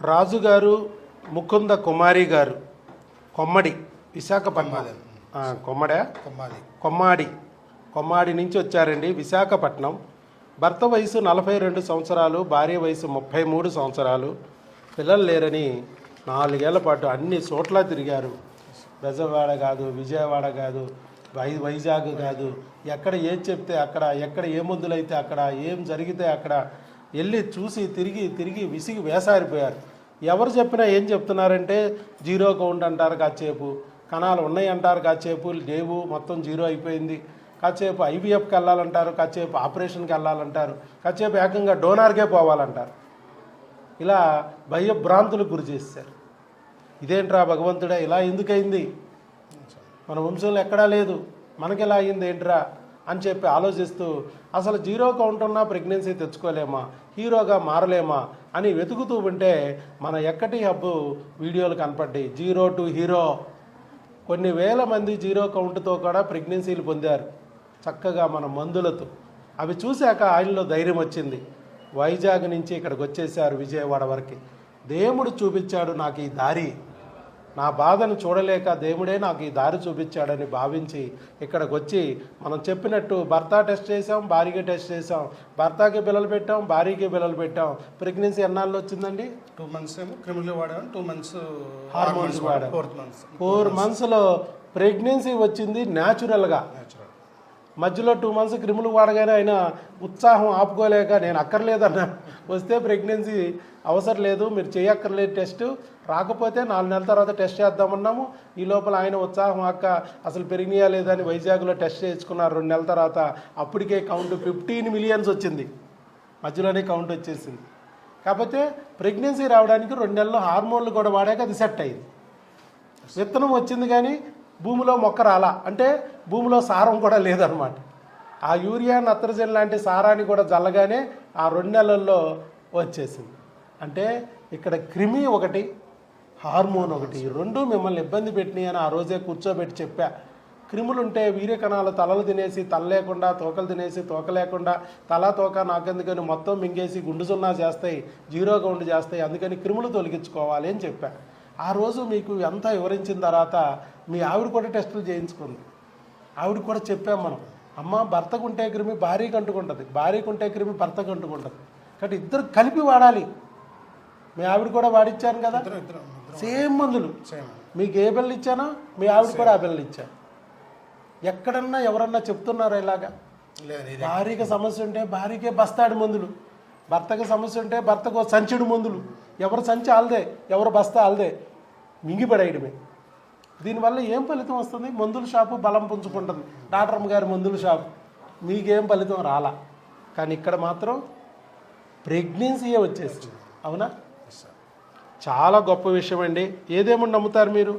రాజుగారు ముకుంద కుమారి గారు కొమ్మడి విశాఖపట్నం కొమ్మాడి నుంచి వచ్చారండి విశాఖపట్నం. భర్త వయసు 42 సంవత్సరాలు, భార్య వయసు 33 సంవత్సరాలు. పిల్లలు లేరని 4 ఏళ్ల పాటు అన్ని చోట్ల తిరిగారు. బెజవాడ కాదు, విజయవాడ కాదు, వైజాగ్ కాదు, ఎక్కడ ఏది చెప్తే అక్కడ, ఎక్కడ ఏ మందులు అయితే అక్కడ, ఏం జరిగితే అక్కడ వెళ్ళి చూసి తిరిగి తిరిగి విసిగి వేసారిపోయారు. ఎవరు చెప్పినా ఏం చెప్తున్నారంటే జీరో కౌంట్ అంటారు, కాసేపు కణాలు ఉన్నాయి అంటారు, కాసేపు లేవు మొత్తం జీరో అయిపోయింది, కాసేపు ఐవీఎఫ్కి వెళ్ళాలంటారు, కాసేపు ఆపరేషన్కి వెళ్ళాలంటారు, కాసేపు ఏకంగా డోనార్కే పోవాలంటారు. ఇలా భయభ్రాంతులకు గురి చేశారు. ఇదేంట్రా భగవంతుడా, ఇలా ఎందుకయింది, మన వంశంలో ఎక్కడా లేదు, మనకి ఎలా అయింది ఏంట్రా అని చెప్పి ఆలోచిస్తూ అసలు జీరో కౌంట్ ఉన్నా ప్రెగ్నెన్సీ తెచ్చుకోలేమా, హీరోగా మారలేమా అని వెతుకుతూ ఉంటే మన ఎక్కటి హబ్బు వీడియోలు కనపడ్డాయి. Zero to hero. కొన్ని వేల మంది జీరో కౌంట్తో కూడా ప్రెగ్నెన్సీలు పొందారు చక్కగా మన మందులతో. అవి చూశాక ఆయనలో ధైర్యం వచ్చింది. వైజాగ్ నుంచి ఇక్కడికి వచ్చేసారు విజయవాడ వరకు. దేవుడు చూపించాడు నాకు ఈ దారి, నా బాధను చూడలేక దేవుడే నాకు ఈ దారి చూపించాడని భావించి ఇక్కడికి వచ్చి మనం చెప్పినట్టు భర్త టెస్ట్ చేసాం, భార్యకి టెస్ట్ చేసాం, భర్తకి పిల్లలు పెట్టాం, భార్యకి పిల్లలు పెట్టాం. ప్రెగ్నెన్సీ ఎన్నాళ్ళు వచ్చిందండి? 2 months ఏమో క్రిమినల్ వాడాం, 2 months హార్మోన్స్ వాడాం. 4 monthsలో ప్రెగ్నెన్సీ వచ్చింది న్యాచురల్గా. మధ్యలో 2 months క్రిములు వాడగానే ఆయన ఉత్సాహం ఆపుకోలేక నేను అక్కర్లేదన్నా, వస్తే ప్రెగ్నెన్సీ అవసరం లేదు, మీరు చేయక్కర్లేదు టెస్ట్, రాకపోతే 4 నెలల తర్వాత టెస్ట్ చేద్దామన్నాము. ఈ లోపల ఆయన ఉత్సాహం అక్క అసలు పెరిగినాయా లేదని వైజాగ్లో టెస్ట్ చేయించుకున్నారు 2 నెలల తర్వాత. అప్పటికే కౌంట్ 15 million వచ్చింది, మధ్యలోనే కౌంట్ వచ్చేసింది. కాకపోతే ప్రెగ్నెన్సీ రావడానికి 2 నెలలు హార్మోన్లు కూడా వాడాక అది సెట్ అయింది. విత్తనం వచ్చింది కానీ భూమిలో మొక్క రాలా, అంటే భూమిలో సారం కూడా లేదనమాట. ఆ యూరియా నత్రజని లాంటి సారాన్ని కూడా జల్లగానే ఆ 2 నెలల్లో వచ్చేసింది. అంటే ఇక్కడ క్రిమి ఒకటి, హార్మోన్ ఒకటి, రెండు మిమ్మల్ని ఇబ్బంది పెట్టినాయి అని ఆ రోజే కూర్చోబెట్టి చెప్పా. క్రిములుంటే వీర్య కణాలు తలలు తినేసి తల లేకుండా, తోకలు తినేసి తోక లేకుండా, తల తోక నాకెందుకని మొత్తం మింగేసి గుండు సున్నా చేస్తాయి, జీరో కౌంట్ చేస్తాయి, అందుకని క్రిములు తొలగించుకోవాలి అని చెప్పా. ఆ రోజు మీకు అంతా వివరించిన తర్వాత మీ ఆవిడ కూడా టెస్టులు చేయించుకుంది. ఆవిడ కూడా చెప్పాం మనం, అమ్మ భర్తకు ఉంటే క్రిమి భార్యకు అంటుకుంటుంది, భార్యకు ఉంటే క్రిమి భర్తకు అంటుకుంటుంది, కాబట్టి ఇద్దరు కలిపి వాడాలి. మీ ఆవిడ కూడా వాడిచ్చాను కదా, సేమ్ మందులు. మీకు ఏ బిళ్ళలు ఇచ్చానో మీ ఆవిడ కూడా ఆ బిళ్ళలు ఇచ్చాను. ఎక్కడన్నా ఎవరన్నా చెప్తున్నారా ఇలాగా? భార్యకి సమస్య ఉంటే భార్యకే బస్తాడు మందులు, భర్తకి సమస్య ఉంటే భర్తకు సంచుడు మందులు. ఎవరు సంచి ఆల్దే, ఎవరు బస్తా ఆల్దే, మింగిపడేయడమే. దీనివల్ల ఏం ఫలితం వస్తుంది? మందుల షాపు బలం పుంజుకుంటుంది, డాక్టర్ గారి మందుల షాపు, మీకేం ఫలితం రాలా. కానీ ఇక్కడ మాత్రం ప్రెగ్నెన్సీయే వచ్చేసింది. అవునా? చాలా గొప్ప విషయం అండి. ఏదేమని నమ్ముతారు మీరు?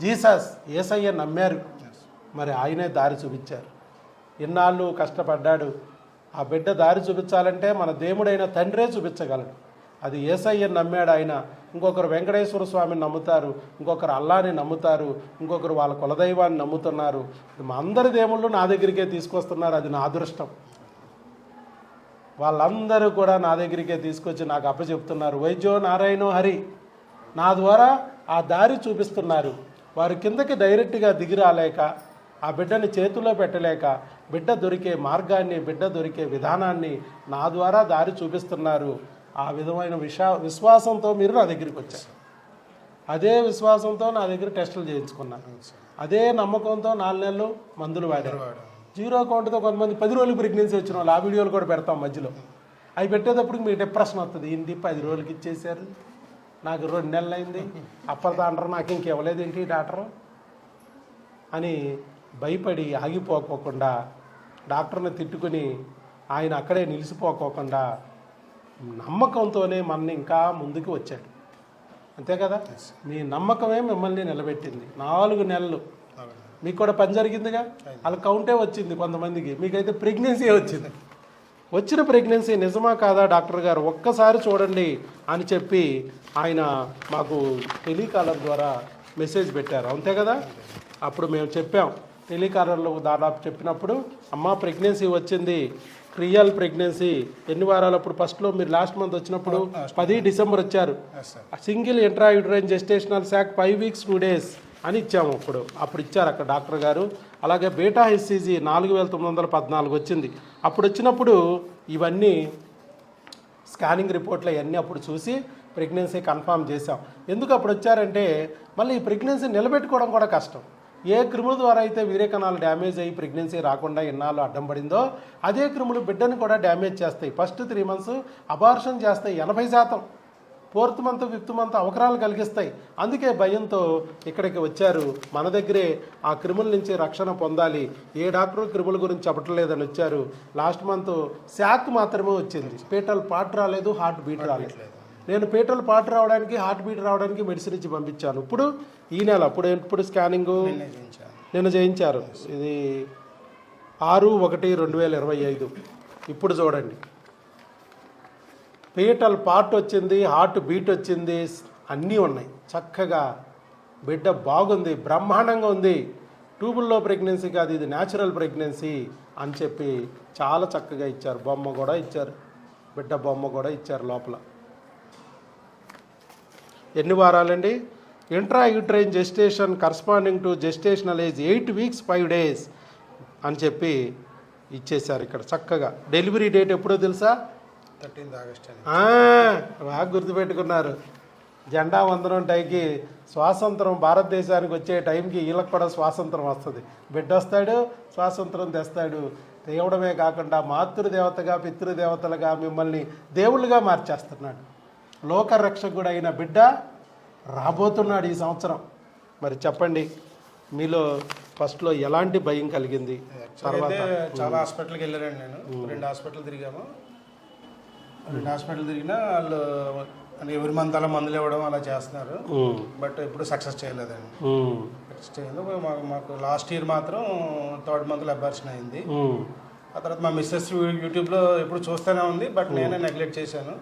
జీసస్, యేసయ్య నమ్మారు, మరి ఆయనే దారి చూపించారు. ఇన్నాళ్ళు కష్టపడ్డాడు. ఆ బిడ్డ దారి చూపించాలంటే మన దేవుడైన తండ్రే చూపించగలడు. అది యేసయ్య నమ్మాడు ఆయన. ఇంకొకరు వెంకటేశ్వర స్వామిని నమ్ముతారు, ఇంకొకరు అల్లాని నమ్ముతారు, ఇంకొకరు వాళ్ళ కులదైవాన్ని నమ్ముతున్నారు. మా అందరి దేవుళ్ళు నా దగ్గరికే తీసుకొస్తున్నారు, అది నా అదృష్టం. వాళ్ళందరూ కూడా నా దగ్గరికే తీసుకొచ్చి నాకు అప్పచెప్తున్నారు. వైద్యో నారాయణో హరి, నా ద్వారా ఆ దారి చూపిస్తున్నారు. వారి కిందకి డైరెక్ట్గా దిగి రాలేక, ఆ బిడ్డని చేతిలో పెట్టలేక, బిడ్డ దొరికే మార్గాన్ని, బిడ్డ దొరికే విధానాన్ని నా ద్వారా దారి చూపిస్తున్నారు. ఆ విధమైన విశ్వాసంతో మీరు నా దగ్గరికి వచ్చారు. అదే విశ్వాసంతో నా దగ్గర టెస్టులు చేయించుకున్నాను. అదే నమ్మకంతో 4 నెలలు మందులు వాడారు. జీరో కౌంట్తో కొంతమంది 10 రోజులు ప్రెగ్నెన్సీ వచ్చిన వాళ్ళు, ఆ వీడియోలు కూడా పెడతాం మధ్యలో. అవి పెట్టేటప్పుడు మీకు డిప్రెషన్ వస్తుంది, ఏంటి 10 రోజులకి ఇచ్చేసారు, నాకు 2 నెలలు అయింది, అప్పటితో అంటారు నాకు ఇంకెవ్వలేదు ఏంటి డాక్టరు అని భయపడి ఆగిపోకోకుండా, డాక్టర్ని తిట్టుకుని ఆయన అక్కడే నిలిచిపోకోకుండా నమ్మకంతోనే మనని ఇంకా ముందుకు వచ్చాడు. అంతే కదా? మీ నమ్మకమే మిమ్మల్ని నిలబెట్టింది. 4 నెలలు మీకు కూడా పని జరిగిందిగా, వాళ్ళ కౌంటే వచ్చింది కొంతమందికి, మీకైతే ప్రెగ్నెన్సీ వచ్చింది. వచ్చిన ప్రెగ్నెన్సీ నిజమా కాదా డాక్టర్ గారు ఒక్కసారి చూడండి అని చెప్పి ఆయన మాకు టెలికాలర్ ద్వారా మెసేజ్ పెట్టారు. అంతే కదా? అప్పుడు మేము చెప్పాం, టెలికాలర్లో దాదాపు చెప్పినప్పుడు, అమ్మ ప్రెగ్నెన్సీ వచ్చింది, రియల్ ప్రెగ్నెన్సీ ఎన్ని వారాలు అప్పుడు ఫస్ట్లో మీరు లాస్ట్ మంత్ వచ్చినప్పుడు 10 డిసెంబర్ వచ్చారు. Yes sir. Single intrauterine gestational sac 5 weeks 2 days అని ఇచ్చాము. అప్పుడు ఇచ్చారు అక్కడ డాక్టర్ గారు. అలాగే బీటా హెచ్సిజీ 4914 వచ్చింది. అప్పుడు వచ్చినప్పుడు ఇవన్నీ స్కానింగ్ రిపోర్ట్లు అవన్నీ అప్పుడు చూసి ప్రెగ్నెన్సీ కన్ఫామ్ చేసాం. ఎందుకు అప్పుడు వచ్చారంటే మళ్ళీ ఈ ప్రెగ్నెన్సీ నిలబెట్టుకోవడం కూడా కష్టం. ఏ క్రిముల ద్వారా అయితే వీర్యకణాలు డ్యామేజ్ అయ్యి ప్రెగ్నెన్సీ రాకుండా ఎన్నాళ్ళు అడ్డం పడిందో అదే క్రిములు బిడ్డని కూడా డ్యామేజ్ చేస్తాయి. ఫస్ట్ 3 months అబార్షన్ చేస్తాయి 80%. 4th month 5th month అవకరాలు కలిగిస్తాయి. అందుకే భయంతో ఇక్కడికి వచ్చారు. మన దగ్గరే ఆ క్రిముల నుంచి రక్షణ పొందాలి. ఏ డాక్టర్ క్రిముల గురించి చెప్పట్లేదని వచ్చారు. లాస్ట్ మంత్ శాక్ మాత్రమే వచ్చింది. పీటల్ పార్ట్ రాలేదు, హార్ట్ బీట్ రాలేదు. నేను పీటల్ పార్ట్ రావడానికి హార్ట్ బీట్ రావడానికి మెడిసిన్ ఇచ్చి పంపించాను. ఇప్పుడు ఈ నెల ఇప్పుడు స్కానింగ్ నిన్న చేయించారు. ఇది 6/1/2025. ఇప్పుడు చూడండి పీటల్ పార్ట్ వచ్చింది, హార్ట్ బీట్ వచ్చింది, అన్నీ ఉన్నాయి. చక్కగా బిడ్డ బాగుంది, బ్రహ్మాండంగా ఉంది. ట్యూబుల్లో ప్రెగ్నెన్సీ కాదు, ఇది న్యాచురల్ ప్రెగ్నెన్సీ అని చెప్పి చాలా చక్కగా ఇచ్చారు. బొమ్మ కూడా ఇచ్చారు, బిడ్డ బొమ్మ కూడా ఇచ్చారు లోపల. ఎన్ని వారాలండి? Intrauterine gestation corresponding to gestational age 8 weeks 5 days అని చెప్పి ఇచ్చేశారు ఇక్కడ చక్కగా. డెలివరీ డేట్ ఎప్పుడో తెలుసా? 13th August. బాగా గుర్తుపెట్టుకున్నారు. జెండా వందనం టైంకి స్వాతంత్రం భారతదేశానికి వచ్చే టైంకి వీళ్ళకి కూడా స్వాతంత్రం వస్తుంది. బిడ్డ వస్తాడు, స్వాతంత్రం తెస్తాడు. తేవడమే కాకుండా మాతృదేవతగా పితృదేవతలుగా మిమ్మల్ని దేవుళ్ళుగా మార్చేస్తున్నాడు. లోకరక్షకుడు అయిన బిడ్డ రాబోతున్నాడు ఈ సంవత్సరం. మరి చెప్పండి, మీలో ఫస్ట్లో ఎలాంటి భయం కలిగింది? తర్వాత చాలా హాస్పిటల్కి వెళ్ళారండి. నేను 2 హాస్పిటల్ తిరిగాము. 2 హాస్పిటల్ తిరిగినా వాళ్ళు ఎవరి మంత్ అలా మందులు ఇవ్వడం అలా చేస్తున్నారు. బట్ ఎప్పుడు సక్సెస్ చేయలేదండి. సక్సెస్ చేయలేదు. మాకు లాస్ట్ ఇయర్ మాత్రం 3rd month అబార్షన్ అయింది. ఆ తర్వాత మా మిస్సెస్ యూట్యూబ్లో ఎప్పుడు చూస్తూనే ఉంది. బట్ నేనే నెగ్లెక్ట్ చేశాను.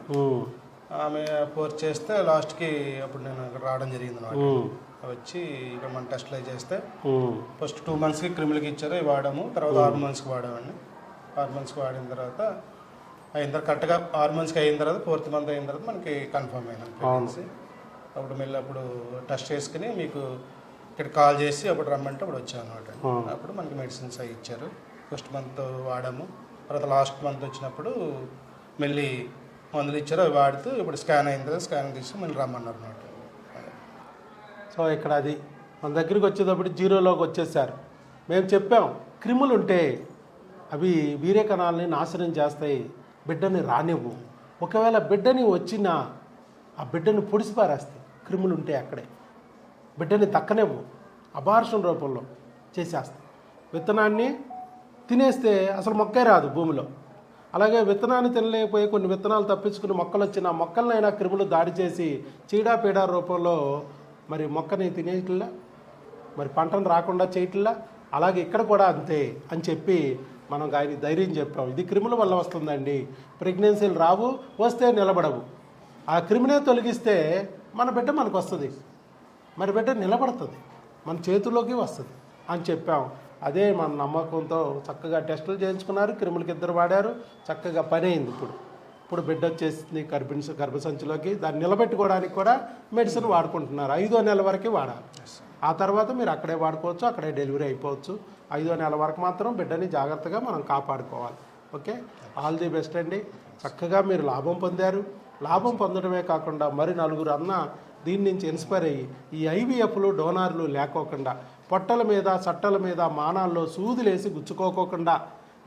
ఆమె ఫోర్స్ చేస్తే లాస్ట్కి అప్పుడు నేను ఇక్కడ రావడం జరిగింది అనమాట. వచ్చి ఇక్కడ మన టెస్ట్లు అవి చేస్తే ఫస్ట్ 2 monthsకి క్రిములకి ఇచ్చారు, అవి వాడాము. తర్వాత 6 monthsకి వాడామండి. 6 monthsకి వాడిన తర్వాత కరెక్ట్గా 6 monthsకి అయిన తర్వాత 4th month అయిన తర్వాత మనకి కన్ఫర్మ్ అయినా ప్రెగ్నెన్సీ. అప్పుడు మళ్ళీ అప్పుడు టెస్ట్ చేసుకుని మీకు ఇక్కడ కాల్ చేసి అప్పుడు రమ్మంటే అప్పుడు వచ్చాను అనమాట. అప్పుడు మనకి మెడిసిన్స్ అవి ఇచ్చారు. ఫస్ట్ మంత్ వాడాము. తర్వాత లాస్ట్ మంత్ వచ్చినప్పుడు మళ్ళీ మందులు ఇచ్చారు, అవి వాడుతూ ఇప్పుడు స్కాన్ అయిన తర్వాత స్కాన్ తీసి మళ్ళీ రమ్మన్నారు అనమాట. సో ఇక్కడ అది మన దగ్గరికి వచ్చేటప్పుడు 0లోకి వచ్చేసారు. మేము చెప్పాం క్రిములు ఉంటే అవి వీర్యకణాలని నాశనం చేస్తాయి, బిడ్డని రానివ్వు. ఒకవేళ బిడ్డని వచ్చినా ఆ బిడ్డని పొడిసిపారేస్తాయి క్రిములు ఉంటే అక్కడే. బిడ్డని దక్కనివ్వు, అబార్షన్ రూపంలో చేసేస్తాయి. విత్తనాన్ని తినేస్తే అసలు మొక్కే రాదు భూమిలో. అలాగే విత్తనాన్ని తినలేకపోయి కొన్ని విత్తనాలు తప్పించుకుని మొక్కలు వచ్చిన మొక్కలనైనా క్రిములు దాడి చేసి చీడాపీడా రూపంలో మరి మొక్కని తినేయట్లా, మరి పంటను రాకుండా చేయట్లా. అలాగే ఇక్కడ కూడా అంతే అని చెప్పి మనం ఆయన ధైర్యం చెప్పాం. ఇది క్రిముల వల్ల వస్తుందండి, ప్రెగ్నెన్సీలు రావు, వస్తే నిలబడవు. ఆ క్రిమినే తొలగిస్తే మన బిడ్డ మనకు వస్తుంది, మరి బిడ్డ నిలబడుతుంది, మన చేతుల్లోకి వస్తుంది అని చెప్పాం. అదే మన నమ్మకంతో చక్కగా టెస్టులు చేయించుకున్నారు, క్రిములకి 2 వాడారు, చక్కగా పని అయింది. ఇప్పుడు బిడ్డ వచ్చేసింది గర్భసంచిలోకి. దాన్ని నిలబెట్టుకోవడానికి కూడా మెడిసిన్ వాడుకుంటున్నారు. 5వ నెల వరకే వాడాలి. ఆ తర్వాత మీరు అక్కడే వాడుకోవచ్చు, అక్కడే డెలివరీ అయిపోవచ్చు. 5వ నెల వరకు మాత్రం బిడ్డని జాగ్రత్తగా మనం కాపాడుకోవాలి. ఓకే, ఆల్ ది బెస్ట్ అండి. చక్కగా మీరు లాభం పొందారు. లాభం పొందడమే కాకుండా మరి 4 అన్న దీని నుంచి ఇన్స్పైర్ అయ్యి ఈ ఐవీఎఫ్లు డోనార్లు లేకోకుండా, పొట్టల మీద చట్టల మీద మానాల్లో సూదులేసి గుచ్చుకోకుండా,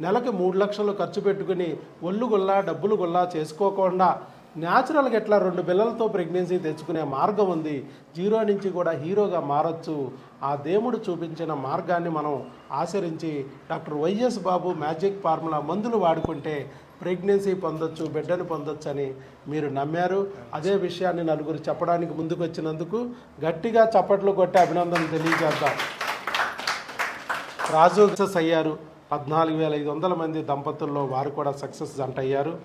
నెలకి 3 లక్షలు ఖర్చు పెట్టుకుని ఒళ్ళు గుల్లా డబ్బులు గుల్లా చేసుకోకుండా న్యాచురల్గా ఎట్లా 2 పిల్లలతో ప్రెగ్నెన్సీ తెచ్చుకునే మార్గం ఉంది. 0 నుంచి కూడా హీరోగా మారచ్చు. ఆ దేవుడు చూపించిన మార్గాన్ని మనం ఆచరించి డాక్టర్ వైఎస్ బాబు మ్యాజిక్ ఫార్ములా మందులు వాడుకుంటే ప్రెగ్నెన్సీ పొందొచ్చు, బిడ్డను పొందొచ్చు అని మీరు నమ్మారు. అదే విషయాన్ని 4 చెప్పడానికి ముందుకు వచ్చినందుకు గట్టిగా చప్పట్లు కొట్టి అభినందనలు తెలియజేద్దాం. రాజు సక్సెస్ అయ్యారు. 14,500 మంది దంపతుల్లో వారు కూడా సక్సెస్ జంట అయ్యారు.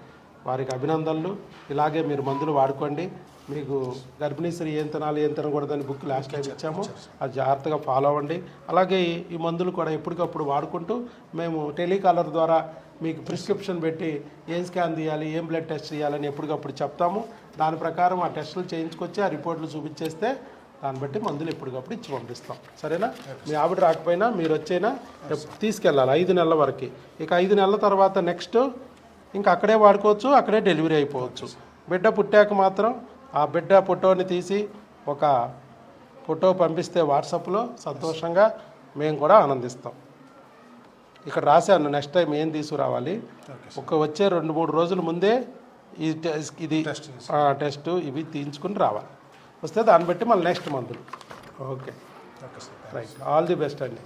వారికి అభినందనలు. ఇలాగే మీరు మందులు వాడుకోండి. మీకు గర్భిణీ స్త్రీ ఏం తినాలి ఏం తినకూడదని బుక్ లాస్ట్ టైం ఇచ్చాము, అది జాగ్రత్తగా ఫాలో అవ్వండి. అలాగే ఈ మందులు కూడా ఎప్పటికప్పుడు వాడుకుంటూ మేము టెలికాలర్ ద్వారా మీకు ప్రిస్క్రిప్షన్ పెట్టి ఏం స్కాన్ తీయాలి, ఏం బ్లడ్ టెస్ట్ చేయాలని ఎప్పటికప్పుడు చెప్తాము. దాని ప్రకారం ఆ టెస్టులు చేయించుకొచ్చి ఆ రిపోర్ట్లు చూపించేస్తే దాన్ని బట్టి మందులు ఎప్పటికప్పుడు ఇచ్చి పంపిస్తాం. సరేనా? మీ ఆవిడ రాకపోయినా మీరు వచ్చైనా తీసుకెళ్ళాలి 5 నెలల వరకు. ఇక 5 నెలల తర్వాత నెక్స్ట్ ఇంకా అక్కడే వాడుకోవచ్చు, అక్కడే డెలివరీ అయిపోవచ్చు. బిడ్డ పుట్టాక మాత్రం ఆ బిడ్డ ఫోటోని తీసి ఒక ఫోటో పంపిస్తే వాట్సాప్లో సంతోషంగా మేము కూడా ఆనందిస్తాం. ఇక్కడ రాశాను నెక్స్ట్ టైం ఏం తీసుకురావాలి. వచ్చే 2-3 రోజుల ముందే ఇది టెస్ట్ ఇవి తీయించుకుని రావాలి. వస్తే దాన్ని బట్టి మళ్ళీ నెక్స్ట్ మందులు. Okay right, all the best అండి.